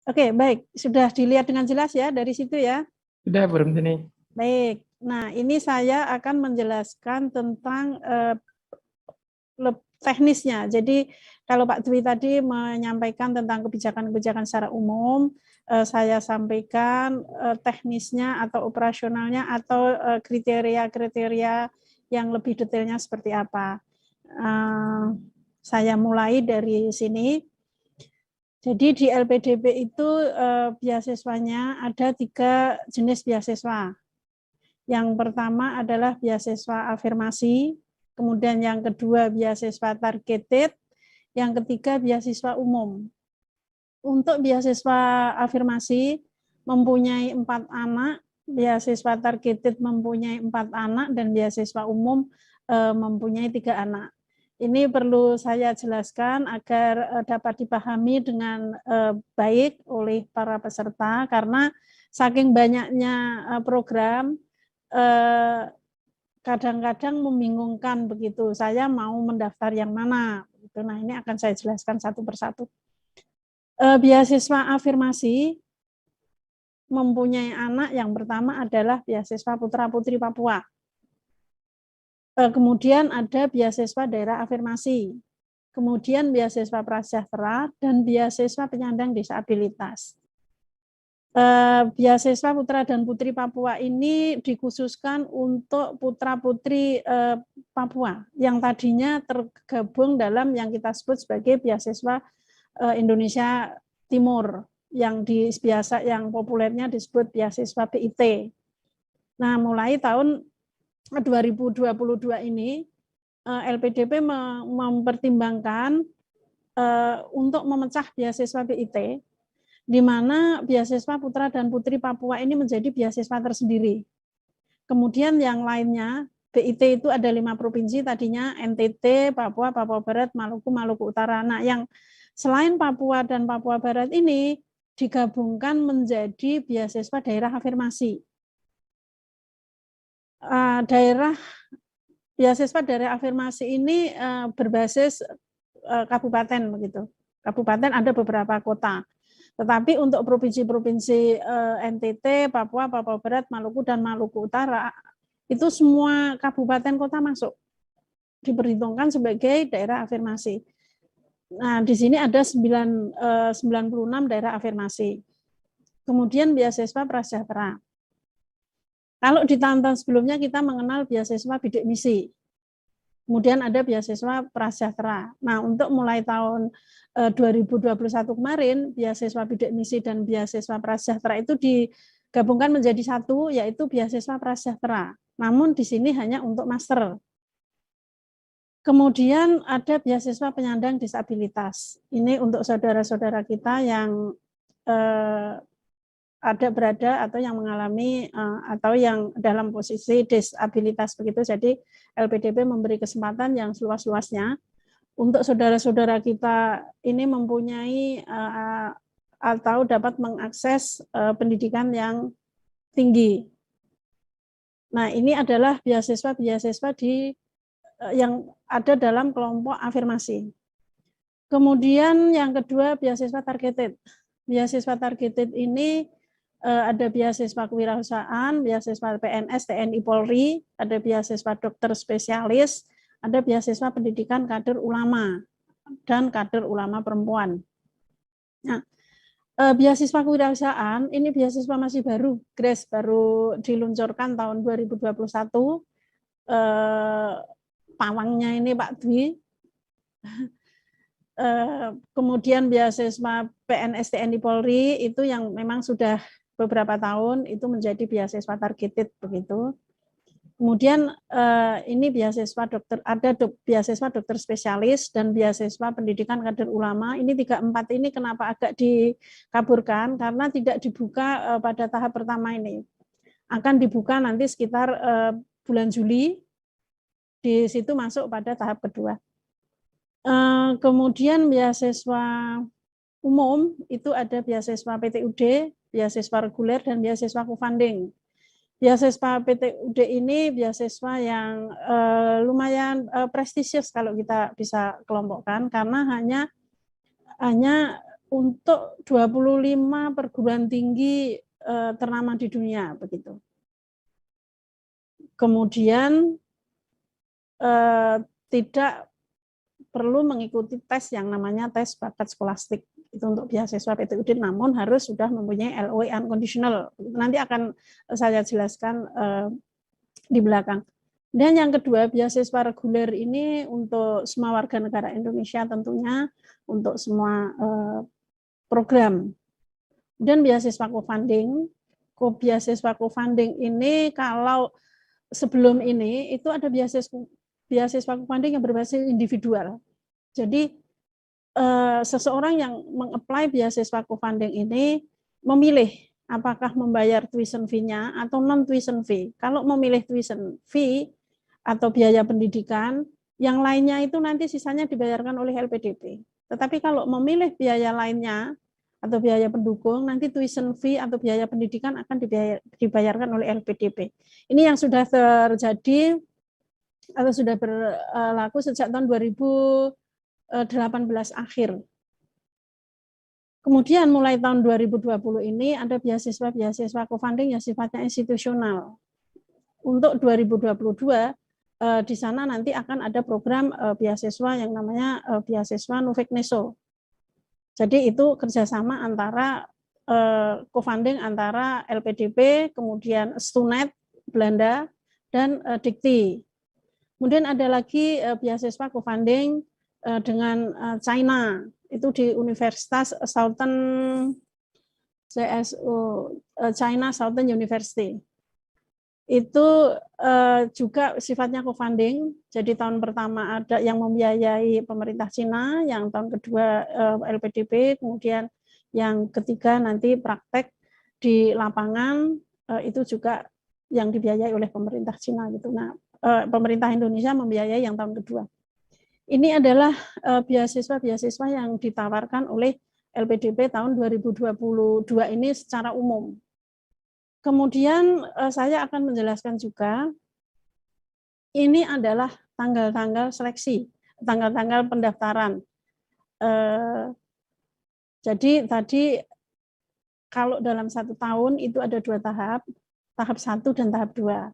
Oke, baik. Sudah dilihat dengan jelas ya dari situ ya? Sudah, Bu Rumtini. Baik. Nah, ini saya akan menjelaskan tentang teknisnya. Jadi kalau Pak Dwi tadi menyampaikan tentang kebijakan-kebijakan secara umum, saya sampaikan teknisnya atau operasionalnya atau kriteria-kriteria yang lebih detailnya seperti apa. Saya mulai dari sini. Jadi di LPDP itu beasiswanya ada 3 jenis beasiswa. Yang pertama adalah beasiswa afirmasi, kemudian yang kedua beasiswa targeted, yang ketiga beasiswa umum. Untuk beasiswa afirmasi mempunyai 4 anak, beasiswa targeted mempunyai 4 anak, dan beasiswa umum mempunyai 3 anak. Ini perlu saya jelaskan agar dapat dipahami dengan baik oleh para peserta, karena saking banyaknya program, kadang-kadang membingungkan begitu. Saya mau mendaftar yang mana? Nah, ini akan saya jelaskan satu persatu. Beasiswa afirmasi mempunyai anak yang pertama adalah beasiswa putra-putri Papua. Kemudian ada beasiswa daerah afirmasi. Kemudian beasiswa prasejahtera dan beasiswa penyandang disabilitas. Beasiswa putra dan putri Papua ini dikhususkan untuk putra-putri Papua yang tadinya tergabung dalam yang kita sebut sebagai beasiswa Indonesia Timur, yang yang populernya disebut beasiswa BIT. Nah, mulai tahun 2022 ini LPDP mempertimbangkan untuk memecah beasiswa BIT, di mana beasiswa putra dan putri Papua ini menjadi beasiswa tersendiri. Kemudian yang lainnya, BIT itu ada 5 provinsi tadinya, NTT, Papua, Papua Barat, Maluku, Maluku Utara. Nah, yang selain Papua dan Papua Barat ini digabungkan menjadi beasiswa daerah afirmasi. Beasiswa daerah afirmasi ini berbasis kabupaten begitu. Kabupaten ada beberapa kota. Tetapi untuk provinsi-provinsi NTT, Papua, Papua Barat, Maluku, dan Maluku Utara, itu semua kabupaten kota masuk. Diperhitungkan sebagai daerah afirmasi. Nah, di sini ada 96 daerah afirmasi. Kemudian beasiswa prasejahtera. Kalau di tahun-tahun sebelumnya kita mengenal beasiswa bidik misi. Kemudian ada beasiswa prasejahtera. Nah, untuk mulai tahun 2021 kemarin, beasiswa bidik misi dan beasiswa prasejahtera itu digabungkan menjadi satu, yaitu beasiswa prasejahtera. Namun di sini hanya untuk master. Kemudian ada beasiswa penyandang disabilitas. Ini untuk saudara-saudara kita yang berada atau yang mengalami atau yang dalam posisi disabilitas begitu. Jadi LPDP memberi kesempatan yang seluas-luasnya untuk saudara-saudara kita ini mempunyai atau dapat mengakses pendidikan yang tinggi. Nah, ini adalah beasiswa-beasiswa yang ada dalam kelompok afirmasi. Kemudian yang kedua, beasiswa targeted. Beasiswa targeted ini ada beasiswa kewirausahaan, beasiswa PNS, TNI, Polri, ada beasiswa dokter spesialis, ada beasiswa pendidikan kader ulama dan kader ulama perempuan. Nah, beasiswa kewirausahaan ini beasiswa masih baru, GRACE baru diluncurkan tahun 2021. Pawangnya ini Pak Dwi. Kemudian beasiswa PNS, TNI, Polri itu yang memang sudah beberapa tahun itu menjadi beasiswa targeted begitu. Kemudian ini beasiswa dokter, ada beasiswa dokter spesialis dan beasiswa pendidikan kader ulama. Ini 3-4 ini kenapa agak dikaburkan, karena tidak dibuka pada tahap pertama ini. Akan dibuka nanti sekitar bulan Juli, di situ masuk pada tahap kedua. Kemudian beasiswa umum itu ada beasiswa PTUD, beasiswa reguler, dan beasiswa co-funding. Beasiswa PTUD ini beasiswa yang lumayan prestisius kalau kita bisa kelompokkan, karena hanya untuk 25 perguruan tinggi ternama di dunia begitu. Kemudian tidak perlu mengikuti tes yang namanya tes bakat skolastik itu untuk beasiswa PTUD, namun harus sudah mempunyai LOE unconditional. Nanti akan saya jelaskan di belakang. Dan yang kedua, beasiswa reguler ini untuk semua warga negara Indonesia tentunya, untuk semua program. Dan beasiswa co-funding. Beasiswa co-funding ini kalau sebelum ini itu ada beasiswa co-funding yang berbasis individual. Jadi seseorang yang meng-apply beasiswa co-funding ini memilih apakah membayar tuition fee-nya atau non-tuition fee. Kalau memilih tuition fee atau biaya pendidikan, yang lainnya itu nanti sisanya dibayarkan oleh LPDP. Tetapi kalau memilih biaya lainnya atau biaya pendukung, nanti tuition fee atau biaya pendidikan akan dibayarkan oleh LPDP. Ini yang sudah terjadi atau sudah berlaku sejak tahun 2018 akhir. Kemudian mulai tahun 2020 ini ada beasiswa co-funding yang sifatnya institusional. Untuk 2022 di sana nanti akan ada program beasiswa yang namanya beasiswa Nuvekneso. Jadi itu kerjasama antara co-funding antara LPDP, kemudian Stunet Belanda dan Dikti. Kemudian ada lagi beasiswa co-funding dengan China, itu di Universitas Southern China Southern University. Itu juga sifatnya co-funding. Jadi tahun pertama ada yang membiayai pemerintah Cina, yang tahun kedua LPDP, kemudian yang ketiga nanti praktek di lapangan itu juga yang dibiayai oleh pemerintah Cina gitu. Nah, pemerintah Indonesia membiayai yang tahun kedua. Ini adalah beasiswa-beasiswa yang ditawarkan oleh LPDP tahun 2022 ini secara umum. Kemudian saya akan menjelaskan juga, ini adalah tanggal-tanggal seleksi, tanggal-tanggal pendaftaran. Jadi tadi kalau dalam 1 tahun itu ada 2 tahap, tahap 1 dan tahap 2.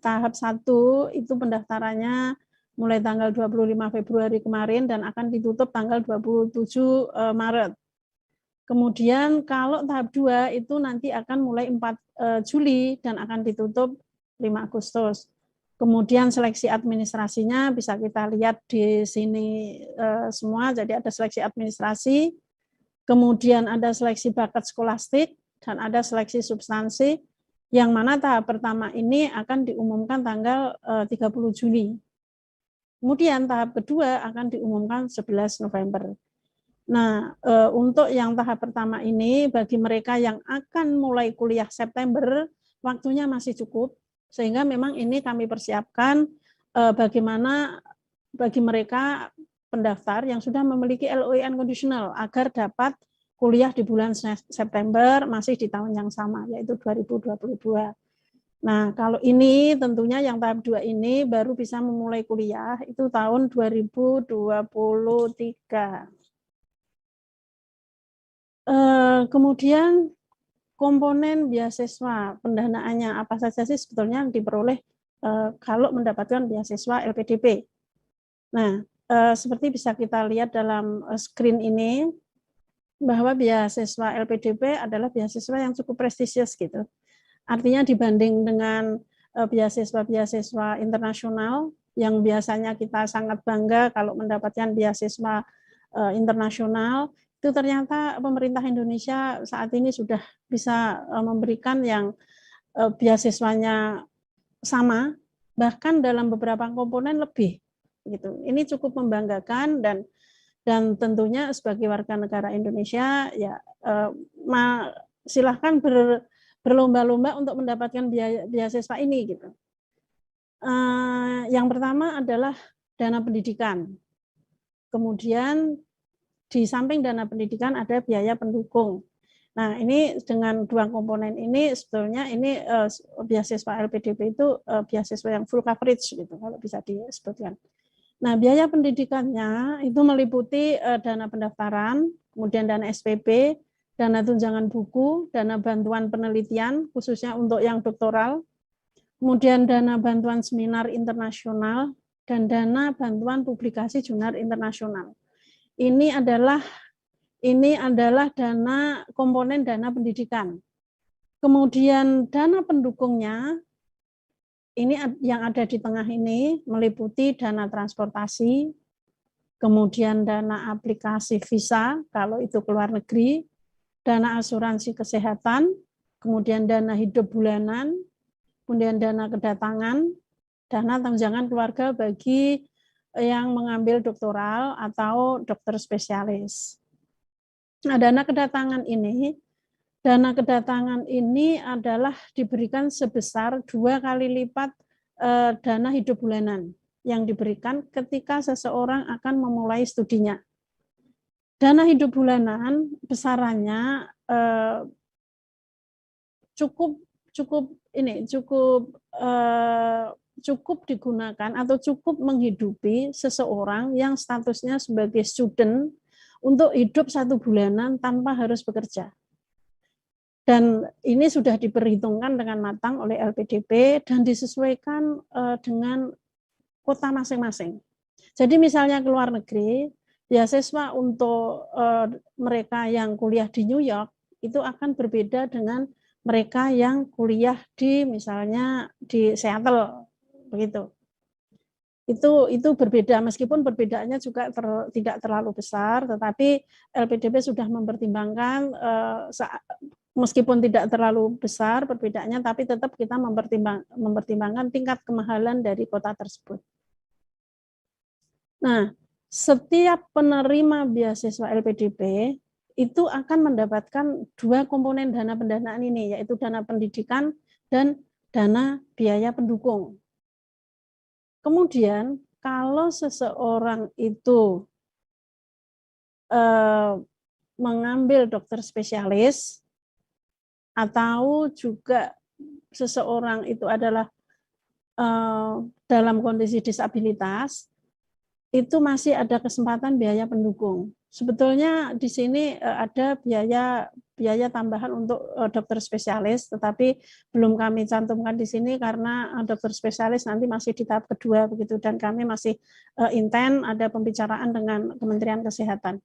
Tahap 1 itu pendaftarannya mulai tanggal 25 Februari kemarin dan akan ditutup tanggal 27 Maret. Kemudian kalau tahap 2 itu nanti akan mulai 4 Juli dan akan ditutup 5 Agustus. Kemudian seleksi administrasinya bisa kita lihat di sini semua, jadi ada seleksi administrasi, kemudian ada seleksi bakat skolastik, dan ada seleksi substansi, yang mana tahap pertama ini akan diumumkan tanggal 30 Juli. Kemudian tahap kedua akan diumumkan 11 November. Nah, untuk yang tahap pertama ini, bagi mereka yang akan mulai kuliah September, waktunya masih cukup, sehingga memang ini kami persiapkan bagaimana bagi mereka pendaftar yang sudah memiliki LOE unconditional, agar dapat kuliah di bulan September masih di tahun yang sama, yaitu 2022. Nah, kalau ini tentunya yang tahap 2 ini baru bisa memulai kuliah, itu tahun 2023. Kemudian komponen beasiswa pendanaannya apa saja sih sebetulnya yang diperoleh kalau mendapatkan beasiswa LPDP. Nah, seperti bisa kita lihat dalam screen ini bahwa beasiswa LPDP adalah beasiswa yang cukup prestisius gitu. Artinya dibanding dengan beasiswa-beasiswa internasional yang biasanya kita sangat bangga kalau mendapatkan beasiswa internasional, itu ternyata pemerintah Indonesia saat ini sudah bisa memberikan yang beasiswanya sama, bahkan dalam beberapa komponen lebih. Gitu. Ini cukup membanggakan dan tentunya sebagai warga negara Indonesia ya silahkan berlomba-lomba untuk mendapatkan beasiswa ini gitu. Yang pertama adalah dana pendidikan. Kemudian di samping dana pendidikan ada biaya pendukung. Nah, ini dengan 2 komponen ini sebetulnya ini beasiswa LPDP itu beasiswa yang full coverage gitu kalau bisa disebutkan. Nah, biaya pendidikannya itu meliputi dana pendaftaran, kemudian dana SPP, dana tunjangan buku, dana bantuan penelitian, khususnya untuk yang doktoral, kemudian dana bantuan seminar internasional, dan dana bantuan publikasi jurnal internasional. Ini adalah dana komponen dana pendidikan. Kemudian dana pendukungnya, ini yang ada di tengah ini meliputi dana transportasi, kemudian dana aplikasi visa kalau itu ke luar negeri, dana asuransi kesehatan, kemudian dana hidup bulanan, kemudian dana kedatangan, dana tunjangan keluarga bagi yang mengambil doktoral atau dokter spesialis. Nah, dana kedatangan ini adalah diberikan sebesar 2 kali lipat dana hidup bulanan yang diberikan ketika seseorang akan memulai studinya. Dana hidup bulanan besarannya cukup digunakan atau cukup menghidupi seseorang yang statusnya sebagai student untuk hidup 1 bulanan tanpa harus bekerja. Dan ini sudah diperhitungkan dengan matang oleh LPDP dan disesuaikan dengan kota masing-masing. Jadi misalnya ke luar negeri, beasiswa untuk mereka yang kuliah di New York itu akan berbeda dengan mereka yang kuliah di misalnya di Seattle, begitu. Itu berbeda, meskipun perbedaannya juga tidak terlalu besar, tetapi LPDP sudah mempertimbangkan meskipun tidak terlalu besar perbedaannya, tapi tetap kita mempertimbangkan tingkat kemahalan dari kota tersebut. Nah, setiap penerima beasiswa LPDP itu akan mendapatkan 2 komponen dana pendanaan ini, yaitu dana pendidikan dan dana biaya pendukung. Kemudian, kalau seseorang itu mengambil dokter spesialis, atau juga seseorang itu adalah dalam kondisi disabilitas, itu masih ada kesempatan biaya pendukung. Sebetulnya di sini ada biaya tambahan untuk dokter spesialis, tetapi belum kami cantumkan di sini karena dokter spesialis nanti masih di tahap kedua begitu, dan kami masih intens ada pembicaraan dengan Kementerian Kesehatan.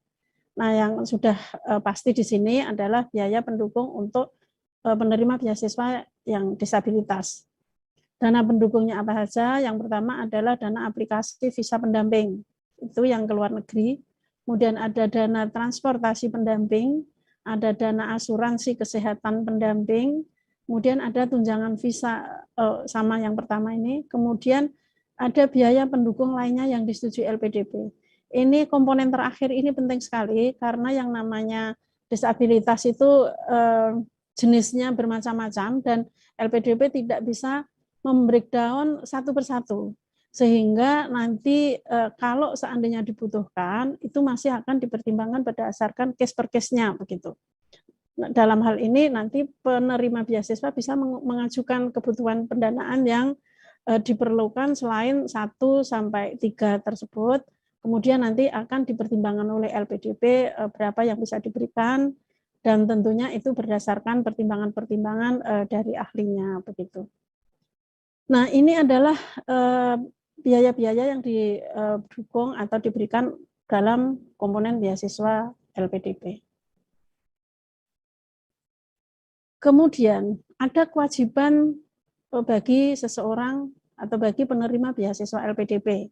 Nah, yang sudah pasti di sini adalah biaya pendukung untuk penerima beasiswa yang disabilitas. Dana pendukungnya apa saja? Yang pertama adalah dana aplikasi visa pendamping, itu yang ke luar negeri. Kemudian ada dana transportasi pendamping, ada dana asuransi kesehatan pendamping, kemudian ada tunjangan visa sama yang pertama ini, kemudian ada biaya pendukung lainnya yang disetujui LPDP. Ini komponen terakhir ini penting sekali karena yang namanya disabilitas itu jenisnya bermacam-macam dan LPDP tidak bisa membreakdown satu persatu. Sehingga nanti kalau seandainya dibutuhkan, itu masih akan dipertimbangkan berdasarkan case per case-nya begitu. Nah, dalam hal ini nanti penerima beasiswa bisa mengajukan kebutuhan pendanaan yang diperlukan selain 1 sampai 3 tersebut. Kemudian nanti akan dipertimbangkan oleh LPDP berapa yang bisa diberikan, dan tentunya itu berdasarkan pertimbangan-pertimbangan dari ahlinya begitu. Nah, ini adalah biaya-biaya yang didukung atau diberikan dalam komponen beasiswa LPDP. Kemudian ada kewajiban bagi seseorang atau bagi penerima beasiswa LPDP.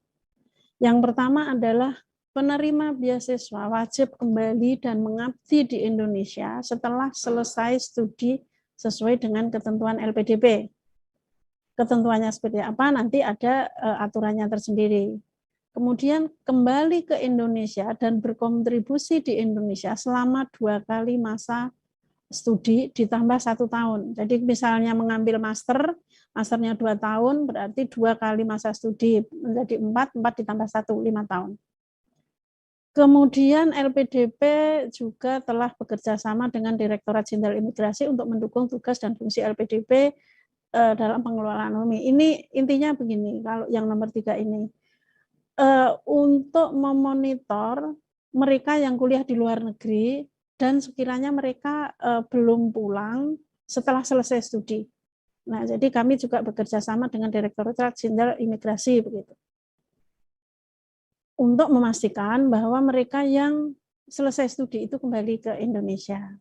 Yang pertama adalah penerima beasiswa wajib kembali dan mengabdi di Indonesia setelah selesai studi sesuai dengan ketentuan LPDP. Ketentuannya seperti apa, nanti ada aturannya tersendiri. Kemudian kembali ke Indonesia dan berkontribusi di Indonesia selama 2 kali masa studi ditambah 1 tahun. Jadi misalnya mengambil masternya 2 tahun, berarti 2 kali masa studi menjadi 4 ditambah 1, 5 tahun. Kemudian LPDP juga telah bekerja sama dengan Direktorat Jenderal Imigrasi untuk mendukung tugas dan fungsi LPDP dalam pengelolaan UMI. Ini intinya begini, kalau yang nomor 3 ini. Untuk memonitor mereka yang kuliah di luar negeri dan sekiranya mereka belum pulang setelah selesai studi. Nah, jadi kami juga bekerja sama dengan Direktorat Jenderal Imigrasi begitu. Untuk memastikan bahwa mereka yang selesai studi itu kembali ke Indonesia.